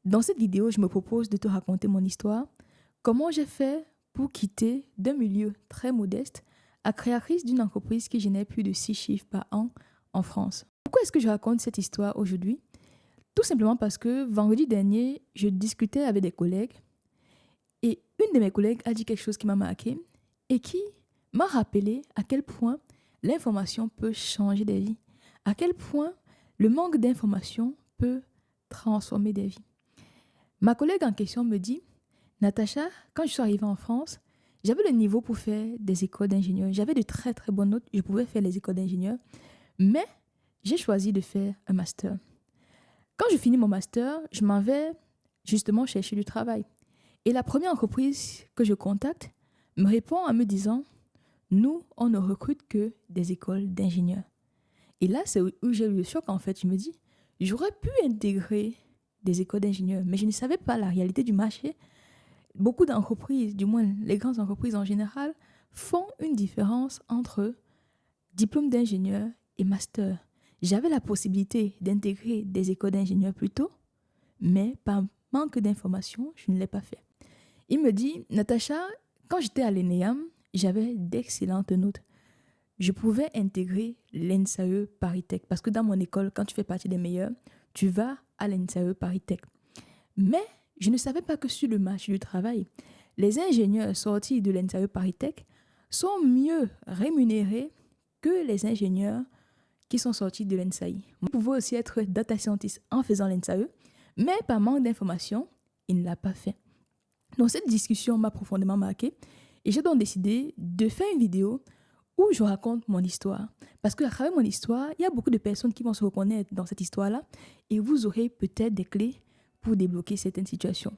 Dans cette vidéo, je me propose de te raconter mon histoire, comment j'ai fait pour quitter d'un milieu très modeste à créatrice d'une entreprise qui génère plus de 6 chiffres par an en France. Pourquoi est-ce que je raconte cette histoire aujourd'hui? Tout simplement parce que vendredi dernier, je discutais avec des collègues et une de mes collègues a dit quelque chose qui m'a marqué et qui m'a rappelé à quel point l'information peut changer des vies, à quel point le manque d'information peut transformer des vies. Ma collègue en question me dit, Natacha, quand je suis arrivée en France, j'avais le niveau pour faire des écoles d'ingénieurs. J'avais de très très bonnes notes, je pouvais faire les écoles d'ingénieurs, mais j'ai choisi de faire un master. Quand je finis mon master, je m'en vais justement chercher du travail. Et la première entreprise que je contacte me répond en me disant, nous, on ne recrute que des écoles d'ingénieurs. Et là, c'est où j'ai eu le choc en fait. Je me dis, j'aurais pu intégrer des écoles d'ingénieurs, mais je ne savais pas la réalité du marché. Beaucoup d'entreprises, du moins les grandes entreprises en général, font une différence entre diplôme d'ingénieur et master. J'avais la possibilité d'intégrer des écoles d'ingénieurs plus tôt, mais par manque d'informations, je ne l'ai pas fait. Il me dit, Natacha, quand j'étais à l'ENEAM, j'avais d'excellentes notes. Je pouvais intégrer l'ENSAE ParisTech parce que dans mon école, quand tu fais partie des meilleurs, tu vas à l'ENSAE ParisTech. Mais je ne savais pas que sur le marché du travail, les ingénieurs sortis de l'ENSAE ParisTech sont mieux rémunérés que les ingénieurs qui sont sortis de l'ENSAI. Vous pouvez aussi être data scientist en faisant l'ENSAE, mais par manque d'informations, il ne l'a pas fait. Donc cette discussion m'a profondément marqué et j'ai donc décidé de faire une vidéo où je raconte mon histoire. Parce qu'à travers mon histoire, il y a beaucoup de personnes qui vont se reconnaître dans cette histoire-là et vous aurez peut-être des clés pour débloquer certaines situations.